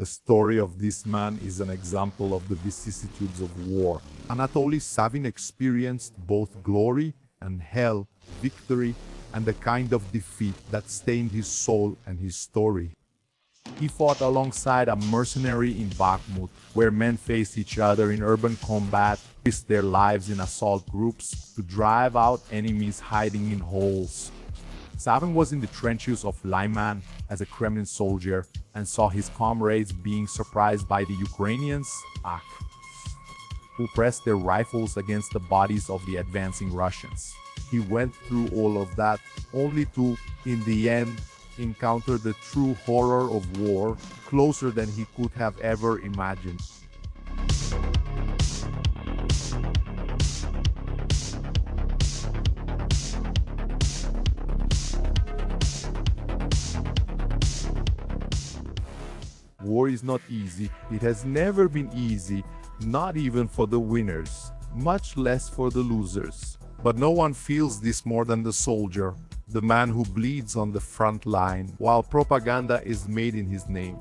The story of this man is an example of the vicissitudes of war. Anatoly Savin experienced both glory and hell, victory and the kind of defeat that stained his soul and his story. He fought alongside a mercenary in Bakhmut, where men faced each other in urban combat, risked their lives in assault groups to drive out enemies hiding in holes. Savin was in the trenches of Lyman as a Kremlin soldier and saw his comrades being surprised by the Ukrainians, who pressed their rifles against the bodies of the advancing Russians. He went through all of that only to, in the end, encounter the true horror of war closer than he could have ever imagined. War is not easy. It has never been easy, not even for the winners, much less for the losers. But no one feels this more than the soldier, the man who bleeds on the front line while propaganda is made in his name.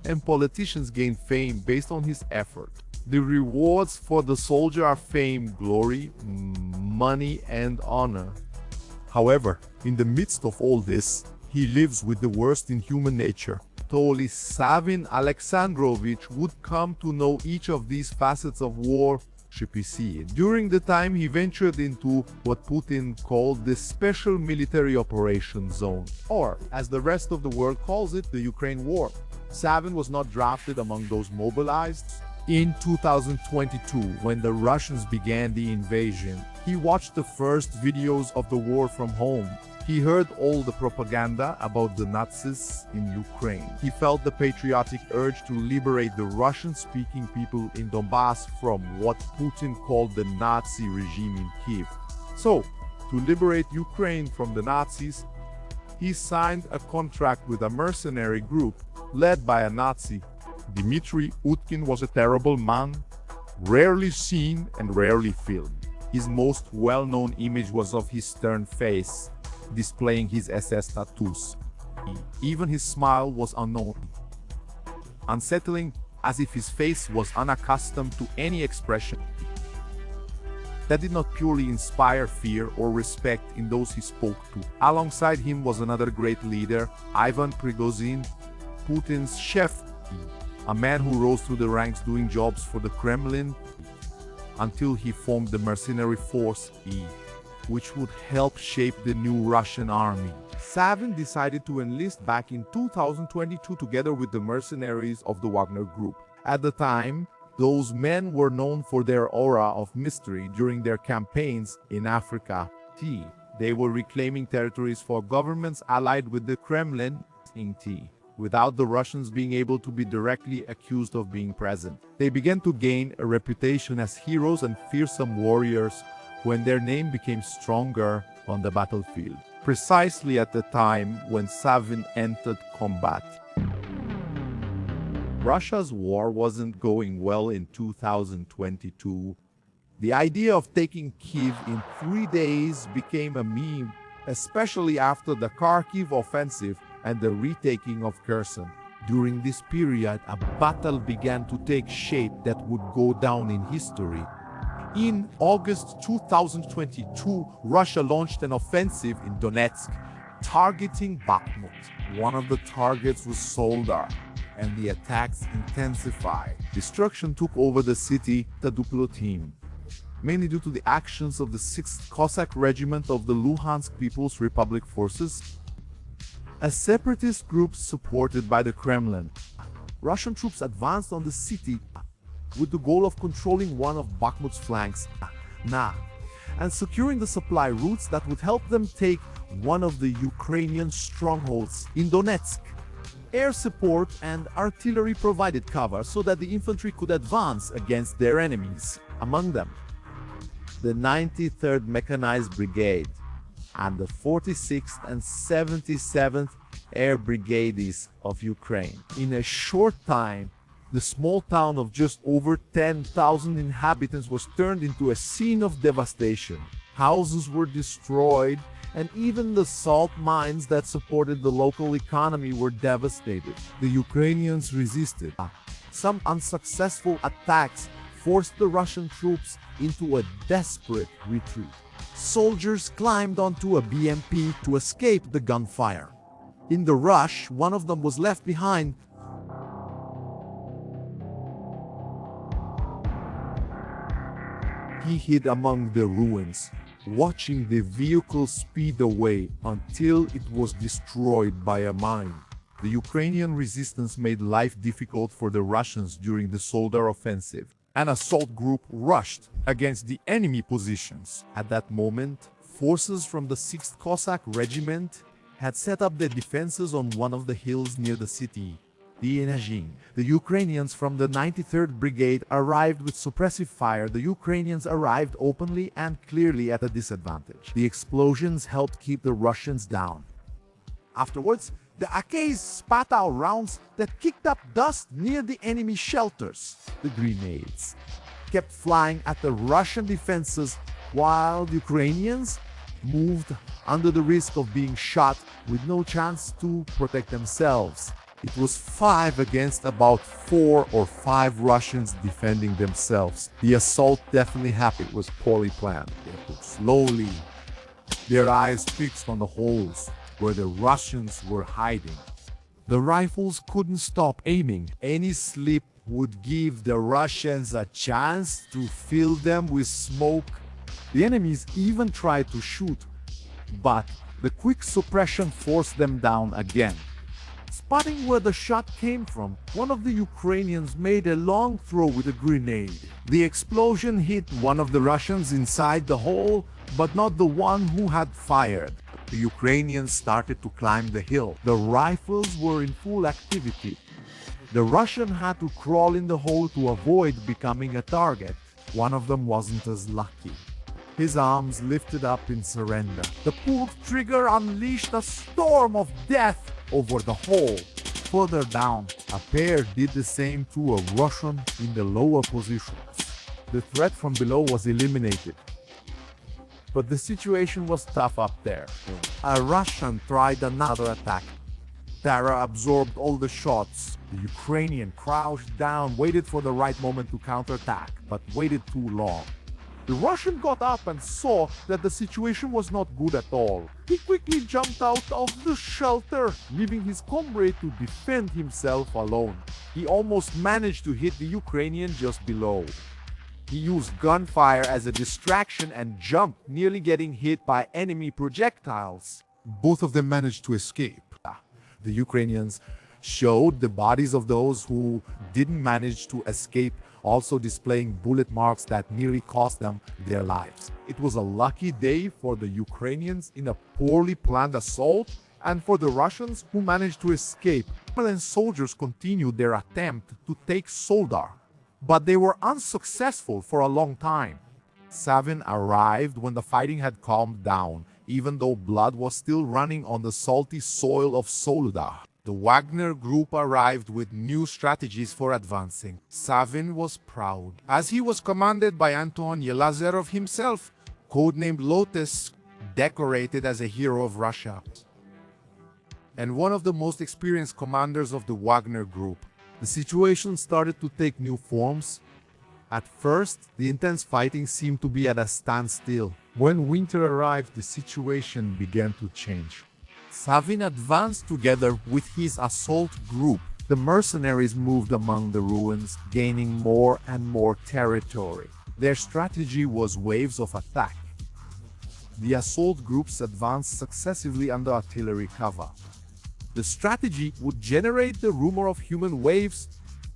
And politicians gain fame based on his effort. The rewards for the soldier are fame, glory, money, and honor. However, in the midst of all this, he lives with the worst in human nature. Anatoly Savin Alexandrovich would come to know each of these facets of war during the time he ventured into what Putin called the Special Military Operations Zone, or, as the rest of the world calls it, the Ukraine War. Savin was not drafted among those mobilized. In 2022, when the Russians began the invasion, he watched the first videos of the war from home. He heard all the propaganda about the Nazis in Ukraine. He felt the patriotic urge to liberate the Russian-speaking people in Donbass from what Putin called the Nazi regime in Kiev. So, to liberate Ukraine from the Nazis, he signed a contract with a mercenary group led by a Nazi. Dmitry Utkin was a terrible man, rarely seen and rarely filmed. His most well-known image was of his stern face, displaying his SS tattoos. Even his smile was unknown, unsettling, as if his face was unaccustomed to any expression that did not purely inspire fear or respect in those he spoke to. Alongside him was another great leader, Ivan Prigozhin, Putin's chef, a man who rose through the ranks doing jobs for the Kremlin until he formed the Mercenary Force, which would help shape the new Russian army. Savin decided to enlist back in 2022 together with the mercenaries of the Wagner group. At the time, those men were known for their aura of mystery during their campaigns in Africa. They were reclaiming territories for governments allied with the Kremlin, without the Russians being able to be directly accused of being present. They began to gain a reputation as heroes and fearsome warriors when their name became stronger on the battlefield, precisely at the time when Savin entered combat. Russia's war wasn't going well in 2022. The idea of taking Kiev in 3 days became a meme, especially after the Kharkiv offensive and the retaking of Kherson. During this period, a battle began to take shape that would go down in history. In August 2022, Russia launched an offensive in Donetsk, targeting Bakhmut. One of the targets was Soledar, and the attacks intensified. Destruction took over the city, the Duplo team, mainly due to the actions of the 6th Cossack Regiment of the Luhansk People's Republic Forces, a separatist group supported by the Kremlin. Russian troops advanced on the city with the goal of controlling one of Bakhmut's flanks, and securing the supply routes that would help them take one of the Ukrainian strongholds in Donetsk. Air support and artillery provided cover so that the infantry could advance against their enemies, among them the 93rd Mechanized Brigade and the 46th and 77th Air Brigades of Ukraine. In a short time, the small town of just over 10,000 inhabitants was turned into a scene of devastation. Houses were destroyed, and even the salt mines that supported the local economy were devastated. The Ukrainians resisted. Some unsuccessful attacks forced the Russian troops into a desperate retreat. Soldiers climbed onto a BMP to escape the gunfire. In the rush, one of them was left behind. He hid among the ruins, watching the vehicle speed away until it was destroyed by a mine. The Ukrainian resistance made life difficult for the Russians during the Soledar offensive. An assault group rushed against the enemy positions. At that moment, forces from the 6th Cossack Regiment had set up their defenses on one of the hills near the city, the Enazhin. The Ukrainians from the 93rd Brigade arrived with suppressive fire. The Ukrainians arrived openly and clearly at a disadvantage. The explosions helped keep the Russians down. Afterwards, the AKs spat out rounds that kicked up dust near the enemy shelters. The grenades kept flying at the Russian defenses while the Ukrainians moved under the risk of being shot with no chance to protect themselves. It was 5 against about 4 or 5 Russians defending themselves. The assault definitely happened. It was poorly planned. They took slowly, their eyes fixed on the holes where the Russians were hiding. The rifles couldn't stop aiming. Any slip would give the Russians a chance to fill them with smoke. The enemies even tried to shoot, but the quick suppression forced them down again. Spotting where the shot came from, one of the Ukrainians made a long throw with a grenade. The explosion hit one of the Russians inside the hole, but not the one who had fired. The Ukrainians started to climb the hill. The rifles were in full activity. The Russian had to crawl in the hole to avoid becoming a target. One of them wasn't as lucky. His arms lifted up in surrender. The pulled trigger unleashed a storm of death over the hole. Further down, a pair did the same to a Russian in the lower positions. The threat from below was eliminated. But the situation was tough up there. A Russian tried another attack. Terror absorbed all the shots. The Ukrainian crouched down, waited for the right moment to counterattack, but waited too long. The Russian got up and saw that the situation was not good at all. He quickly jumped out of the shelter, leaving his comrade to defend himself alone. He almost managed to hit the Ukrainian just below. He used gunfire as a distraction and jumped, nearly getting hit by enemy projectiles. Both of them managed to escape. The Ukrainians showed the bodies of those who didn't manage to escape, also displaying bullet marks that nearly cost them their lives. It was a lucky day for the Ukrainians in a poorly planned assault, and for the Russians who managed to escape. And soldiers continued their attempt to take Soledar, but they were unsuccessful for a long time. Savin arrived when the fighting had calmed down, even though blood was still running on the salty soil of Soledar. The Wagner group arrived with new strategies for advancing. Savin was proud, as he was commanded by Anton Lazarov himself, codenamed Lotus, decorated as a hero of Russia, and one of the most experienced commanders of the Wagner group. The situation started to take new forms. At first, the intense fighting seemed to be at a standstill. When winter arrived, the situation began to change. Savin advanced together with his assault group. The mercenaries moved among the ruins, gaining more and more territory. Their strategy was waves of attack. The assault groups advanced successively under artillery cover. The strategy would generate the rumor of human waves,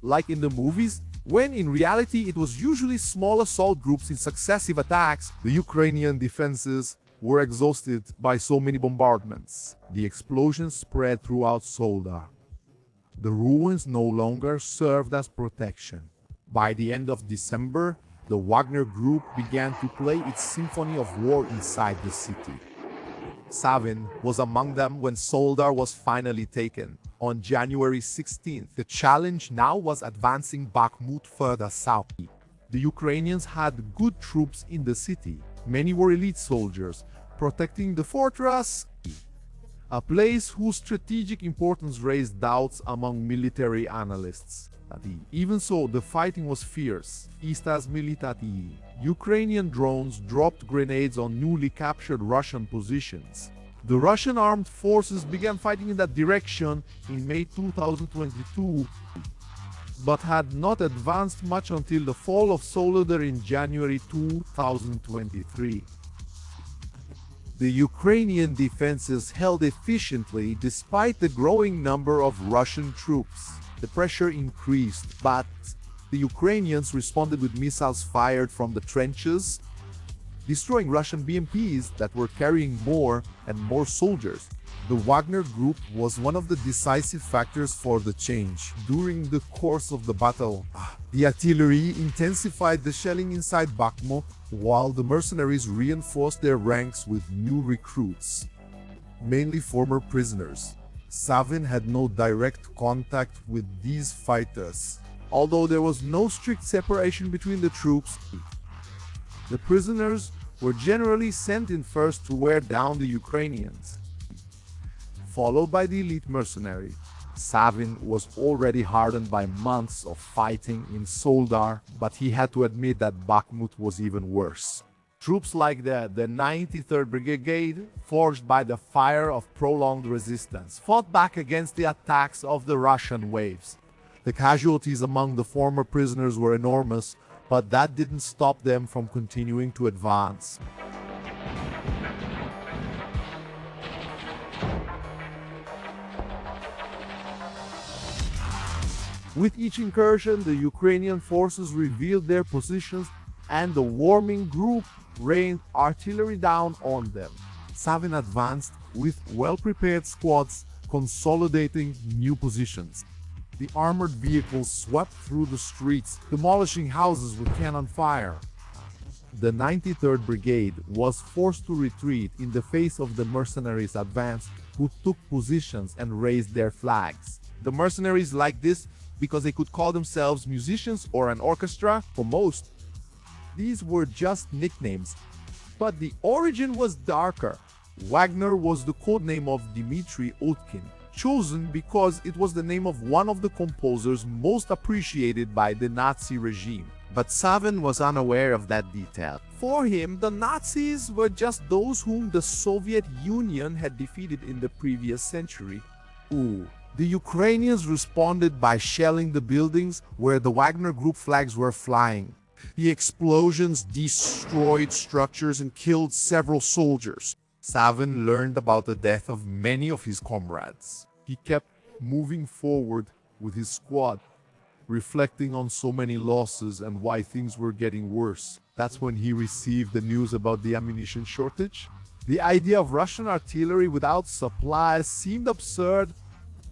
like in the movies, when in reality it was usually small assault groups in successive attacks. The Ukrainian defenses were exhausted by so many bombardments. The explosions spread throughout Soledar. The ruins no longer served as protection. By the end of December, the Wagner group began to play its symphony of war inside the city. Savin was among them when Soledar was finally taken. On January 16th, the challenge now was advancing Bakhmut further south. The Ukrainians had good troops in the city. Many were elite soldiers, protecting the fortress, a place whose strategic importance raised doubts among military analysts. Even so, the fighting was fierce. Istas militati. Ukrainian drones dropped grenades on newly captured Russian positions. The Russian armed forces began fighting in that direction in May 2022, but had not advanced much until the fall of Soledar in January 2023. The Ukrainian defenses held efficiently despite the growing number of Russian troops. The pressure increased, but the Ukrainians responded with missiles fired from the trenches, destroying Russian BMPs that were carrying more and more soldiers. The Wagner group was one of the decisive factors for the change. During the course of the battle, the artillery intensified the shelling inside Bakhmut, while the mercenaries reinforced their ranks with new recruits, mainly former prisoners. Savin had no direct contact with these fighters. Although there was no strict separation between the troops, the prisoners were generally sent in first to wear down the Ukrainians, followed by the elite mercenary. Savin was already hardened by months of fighting in Soledar, but he had to admit that Bakhmut was even worse. Troops like the 93rd Brigade, forged by the fire of prolonged resistance, fought back against the attacks of the Russian waves. The casualties among the former prisoners were enormous, but that didn't stop them from continuing to advance. With each incursion, the Ukrainian forces revealed their positions and the warming group rained artillery down on them. Savin advanced with well-prepared squads, consolidating new positions. The armored vehicles swept through the streets, demolishing houses with cannon fire. The 93rd Brigade was forced to retreat in the face of the mercenaries' advance, who took positions and raised their flags. The mercenaries liked this because they could call themselves musicians or an orchestra. For most, these were just nicknames, but the origin was darker. Wagner was the codename of Dmitry Utkin, chosen because it was the name of one of the composers most appreciated by the Nazi regime. But Savin was unaware of that detail. For him, the Nazis were just those whom the Soviet Union had defeated in the previous century. The Ukrainians responded by shelling the buildings where the Wagner group flags were flying. The explosions destroyed structures and killed several soldiers. Savin learned about the death of many of his comrades. He kept moving forward with his squad, reflecting on so many losses and why things were getting worse. That's when he received the news about the ammunition shortage. The idea of Russian artillery without supplies seemed absurd,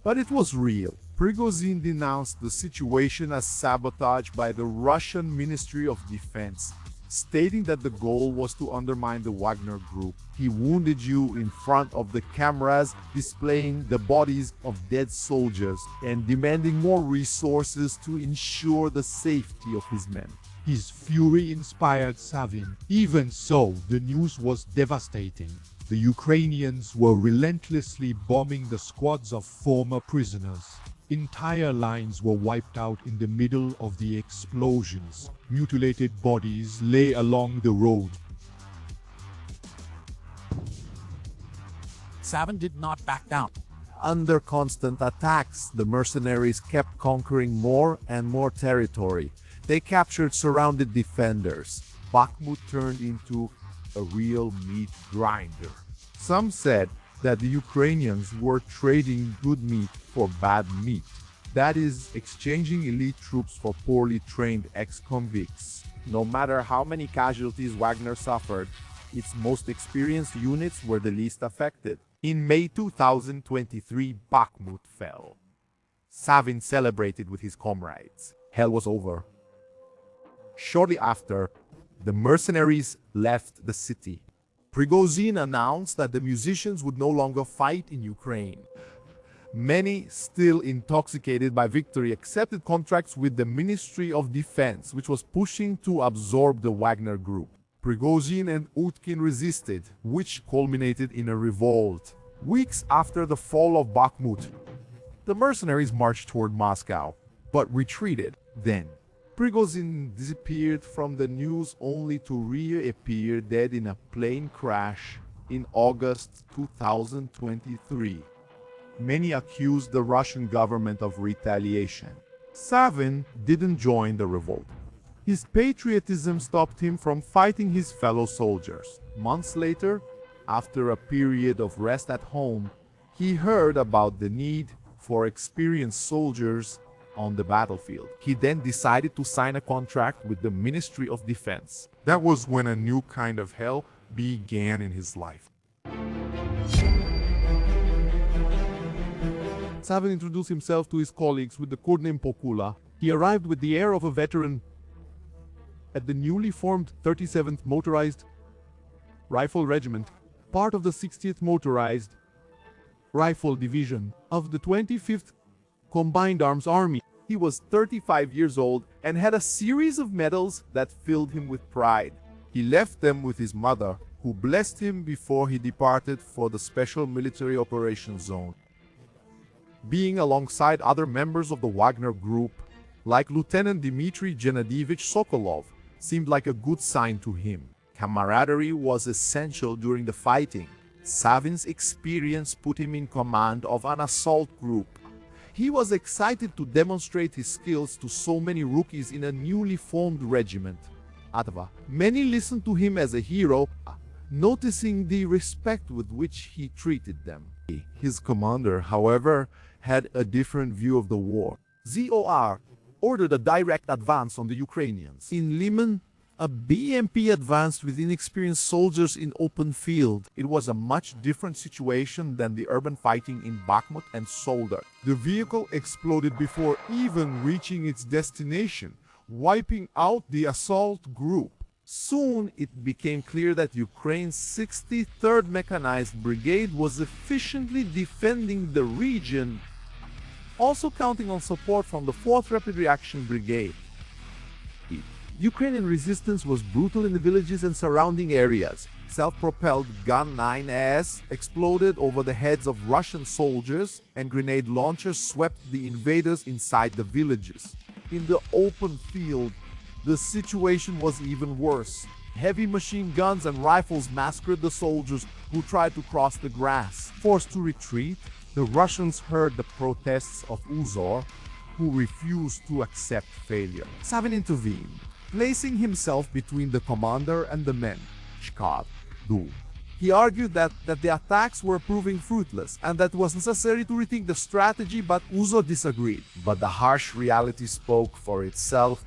but it was real. Prigozhin denounced the situation as sabotage by the Russian Ministry of Defense, stating that the goal was to undermine the Wagner group. He wounded you in front of the cameras, displaying the bodies of dead soldiers and demanding more resources to ensure the safety of his men. His fury inspired Savin. Even so, the news was devastating. The Ukrainians were relentlessly bombing the squads of former prisoners. Entire lines were wiped out in the middle of the explosions. Mutilated bodies lay along the road. Savin did not back down. Under constant attacks, the mercenaries kept conquering more and more territory. They captured surrounded defenders. Bakhmut turned into a real meat grinder. Some said that the Ukrainians were trading good meat for bad meat. That is, exchanging elite troops for poorly trained ex-convicts. No matter how many casualties Wagner suffered, its most experienced units were the least affected. In May 2023, Bakhmut fell. Savin celebrated with his comrades. Hell was over. Shortly after, the mercenaries left the city. Prigozhin announced that the musicians would no longer fight in Ukraine. Many, still intoxicated by victory, accepted contracts with the Ministry of Defense, which was pushing to absorb the Wagner group. Prigozhin and Utkin resisted, which culminated in a revolt. Weeks after the fall of Bakhmut, the mercenaries marched toward Moscow, but retreated. Then, Prigozhin disappeared from the news only to reappear dead in a plane crash in August 2023. Many accused the Russian government of retaliation. Savin didn't join the revolt. His patriotism stopped him from fighting his fellow soldiers. Months later, after a period of rest at home, he heard about the need for experienced soldiers on the battlefield. He then decided to sign a contract with the Ministry of Defense. That was when a new kind of hell began in his life. Savin introduced himself to his colleagues with the codename Pokula. He arrived with the air of a veteran at the newly formed 37th Motorized Rifle Regiment, part of the 60th Motorized Rifle Division of the 25th Combined Arms Army. He was 35 years old and had a series of medals that filled him with pride. He left them with his mother, who blessed him before he departed for the Special Military Operations Zone. Being alongside other members of the Wagner group, like Lieutenant Dmitry Gennadievich Sokolov, seemed like a good sign to him. Camaraderie was essential during the fighting. Savin's experience put him in command of an assault group. He was excited to demonstrate his skills to so many rookies in a newly formed regiment. Many listened to him as a hero, noticing the respect with which he treated them. His commander, however, had a different view of the war. ZOR ordered a direct advance on the Ukrainians. In Liman, a BMP advanced with inexperienced soldiers in open field. It was a much different situation than the urban fighting in Bakhmut and Soledar. The vehicle exploded before even reaching its destination, wiping out the assault group. Soon it became clear that Ukraine's 63rd Mechanized Brigade was efficiently defending the region, also counting on support from the 4th Rapid Reaction Brigade. Ukrainian resistance was brutal in the villages and surrounding areas. Self-propelled Gun 9S exploded over the heads of Russian soldiers, and grenade launchers swept the invaders inside the villages. In the open field, the situation was even worse. Heavy machine guns and rifles massacred the soldiers who tried to cross the grass. Forced to retreat, the Russians heard the protests of Uzor, who refused to accept failure. Savin intervened, placing himself between the commander and the men. He argued that the attacks were proving fruitless and that it was necessary to rethink the strategy, but Uzor disagreed. But the harsh reality spoke for itself.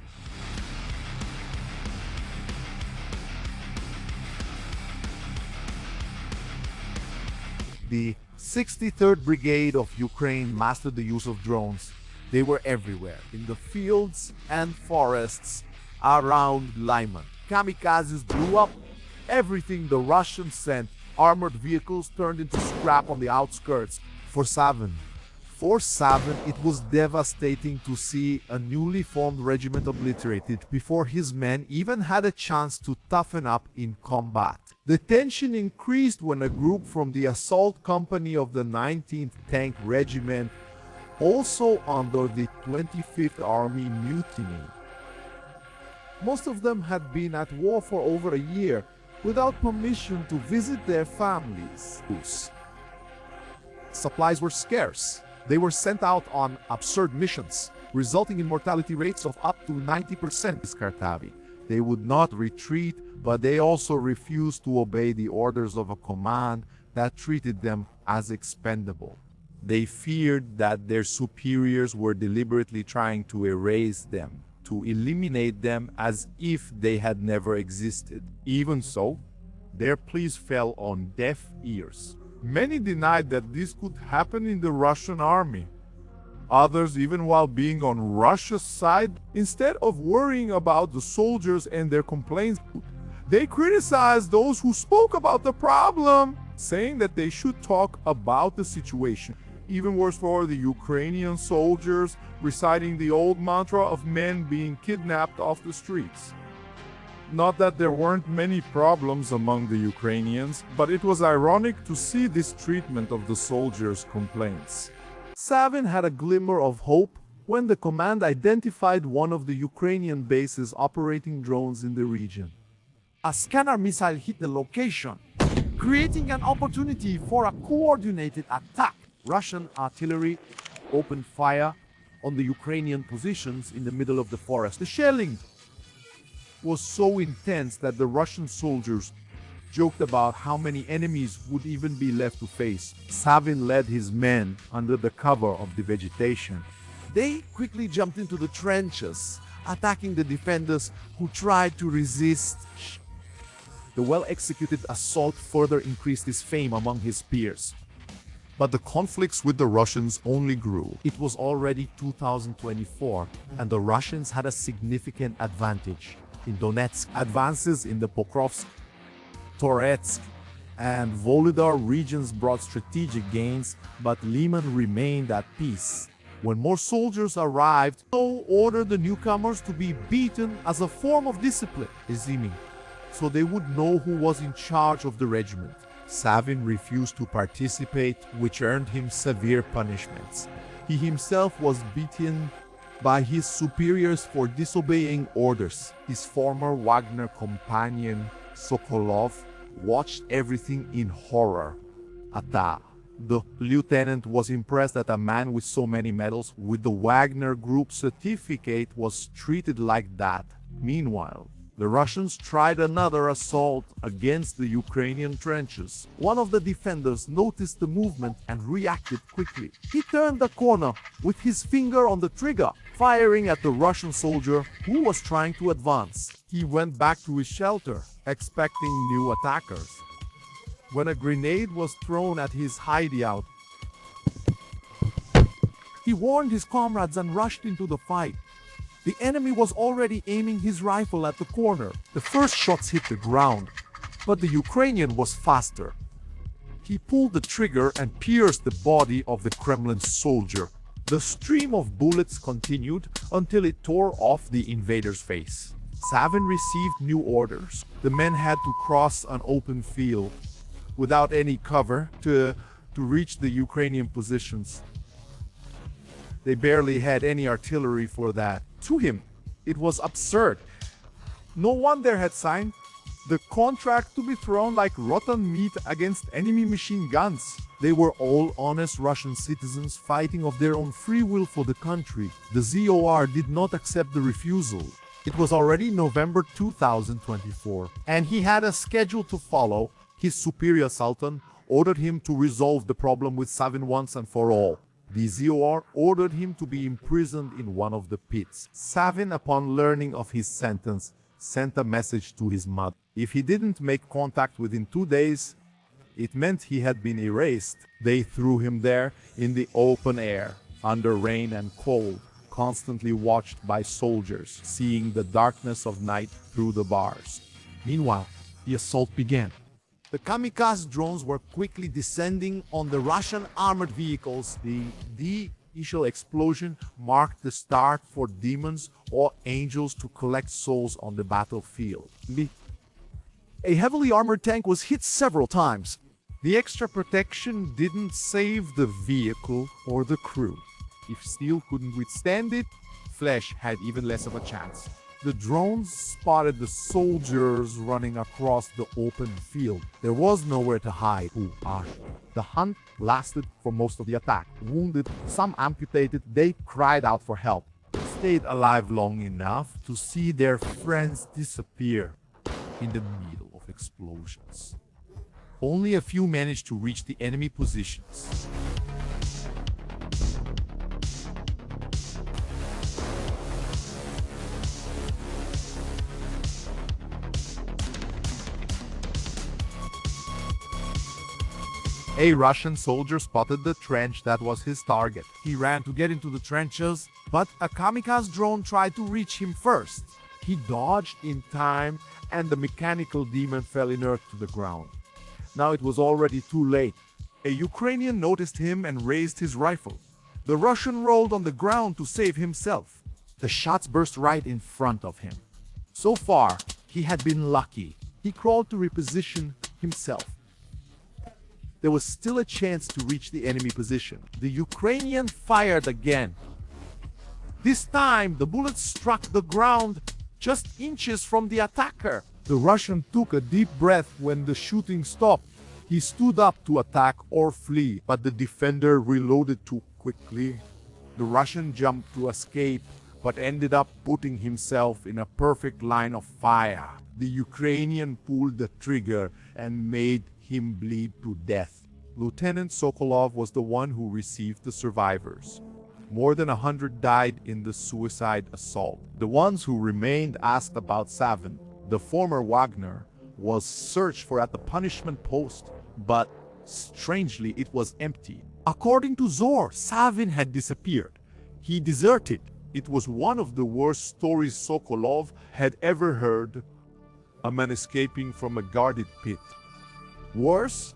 The 63rd Brigade of Ukraine mastered the use of drones. They were everywhere, in the fields and forests around Lyman. Kamikazes blew up everything the Russians sent. Armored vehicles turned into scrap on the outskirts. For Savin, it was devastating to see a newly formed regiment obliterated before his men even had a chance to toughen up in combat. The tension increased when a group from the assault company of the 19th Tank Regiment, also under the 25th Army, mutinied. Most of them had been at war for over a year, without permission to visit their families. Supplies were scarce. They were sent out on absurd missions, resulting in mortality rates of up to 90%. They would not retreat, but they also refused to obey the orders of a command that treated them as expendable. They feared that their superiors were deliberately trying to erase them, to eliminate them as if they had never existed. Even so, their pleas fell on deaf ears. Many denied that this could happen in the Russian army. Others, even while being on Russia's side, instead of worrying about the soldiers and their complaints, they criticized those who spoke about the problem, saying that they should talk about the situation. Even worse for the Ukrainian soldiers, reciting the old mantra of men being kidnapped off the streets. Not that there weren't many problems among the Ukrainians, but it was ironic to see this treatment of the soldiers' complaints. Savin had a glimmer of hope when the command identified one of the Ukrainian bases operating drones in the region. A scanner missile hit the location, creating an opportunity for a coordinated attack. Russian artillery opened fire on the Ukrainian positions in the middle of the forest. The shelling was so intense that the Russian soldiers joked about how many enemies would even be left to face. Savin led his men under the cover of the vegetation. They quickly jumped into the trenches, attacking the defenders who tried to resist. The well-executed assault further increased his fame among his peers. But the conflicts with the Russians only grew. It was already 2024, and the Russians had a significant advantage. In Donetsk, advances in the Pokrovsk, Toretsk, and Soledar regions brought strategic gains, but Liman remained at peace. When more soldiers arrived, Joe ordered the newcomers to be beaten as a form of discipline, so they would know who was in charge of the regiment. Savin refused to participate, which earned him severe punishments. He himself was beaten by his superiors for disobeying orders. His former Wagner companion, Sokolov, watched everything in horror. The lieutenant was impressed that a man with so many medals with the Wagner group certificate was treated like that. Meanwhile, the Russians tried another assault against the Ukrainian trenches. One of the defenders noticed the movement and reacted quickly. He turned the corner with his finger on the trigger, firing at the Russian soldier who was trying to advance. He went back to his shelter, expecting new attackers. When a grenade was thrown at his hideout, he warned his comrades and rushed into the fight. The enemy was already aiming his rifle at the corner. The first shots hit the ground, but the Ukrainian was faster. He pulled the trigger and pierced the body of the Kremlin soldier. The stream of bullets continued until it tore off the invader's face. Savin received new orders. The men had to cross an open field without any cover to reach the Ukrainian positions. They barely had any artillery for that. To him, it was absurd. No one there had signed the contract to be thrown like rotten meat against enemy machine guns. They were all honest Russian citizens fighting of their own free will for the country. The ZOR did not accept the refusal. It was already November 2024, and he had a schedule to follow. His superior Sultan ordered him to resolve the problem with Savin once and for all. The ZOR ordered him to be imprisoned in one of the pits. Savin, upon learning of his sentence, sent a message to his mother. If he didn't make contact within 2 days, it meant he had been erased. They threw him there in the open air, under rain and cold, constantly watched by soldiers, seeing the darkness of night through the bars. Meanwhile, the assault began. The kamikaze drones were quickly descending on the Russian armored vehicles. The initial explosion marked the start for demons or angels to collect souls on the battlefield. A heavily armored tank was hit several times. The extra protection didn't save the vehicle or the crew. If steel couldn't withstand it, flesh had even less of a chance. The drones spotted the soldiers running across the open field. There was nowhere to hide. The hunt lasted for most of the attack. Wounded, some amputated, they cried out for help. They stayed alive long enough to see their friends disappear in the middle of explosions. Only a few managed to reach the enemy positions. A Russian soldier spotted the trench that was his target. He ran to get into the trenches, but a kamikaze drone tried to reach him first. He dodged in time, and the mechanical demon fell inert to the ground. Now it was already too late. A Ukrainian noticed him and raised his rifle. The Russian rolled on the ground to save himself. The shots burst right in front of him. So far, he had been lucky. He crawled to reposition himself. There was still a chance to reach the enemy position. The Ukrainian fired again. This time, the bullet struck the ground just inches from the attacker. The Russian took a deep breath when the shooting stopped. He stood up to attack or flee, but the defender reloaded too quickly. The Russian jumped to escape, but ended up putting himself in a perfect line of fire. The Ukrainian pulled the trigger and made him bleed to death. Lieutenant Sokolov was the one who received the survivors. More than 100 died in the suicide assault. The ones who remained asked about Savin. The former Wagner was searched for at the punishment post, but strangely it was empty. According to Zor, Savin had disappeared. He deserted. It was one of the worst stories Sokolov had ever heard. A man escaping from a guarded pit. Worse,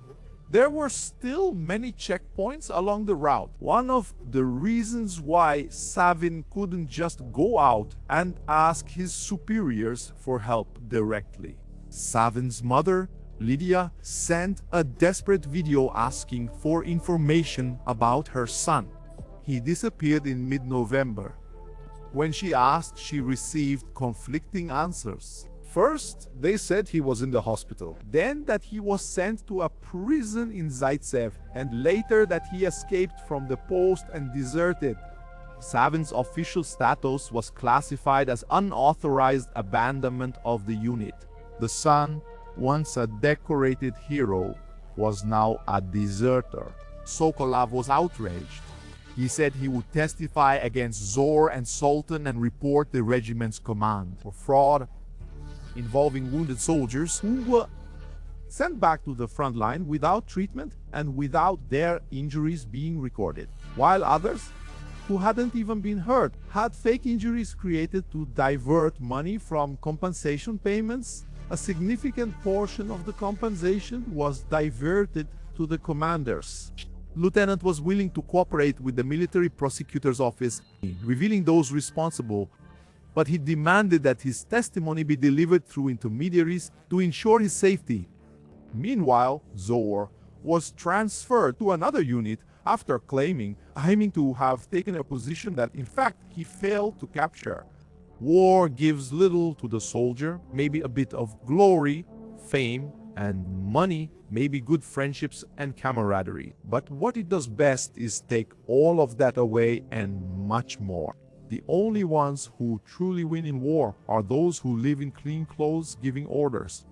there were still many checkpoints along the route. One of the reasons why Savin couldn't just go out and ask his superiors for help directly. Savin's mother, Lydia, sent a desperate video asking for information about her son. He disappeared in mid-November. When she asked, she received conflicting answers. First, they said he was in the hospital, then that he was sent to a prison in Zaitsev, and later that he escaped from the post and deserted. Savin's official status was classified as unauthorized abandonment of the unit. The son, once a decorated hero, was now a deserter. Sokolov was outraged. He said he would testify against Zor and Sultan and report the regiment's command for fraud involving wounded soldiers who were sent back to the front line without treatment and without their injuries being recorded, while others, who hadn't even been hurt, had fake injuries created to divert money from compensation payments. A significant portion of the compensation was diverted to the commanders. Lieutenant was willing to cooperate with the military prosecutor's office, revealing those responsible, but he demanded that his testimony be delivered through intermediaries to ensure his safety. Meanwhile, Zor was transferred to another unit after claiming to have taken a position that in fact he failed to capture. War gives little to the soldier, maybe a bit of glory, fame, and money, maybe good friendships and camaraderie. But what it does best is take all of that away and much more. The only ones who truly win in war are those who live in clean clothes giving orders.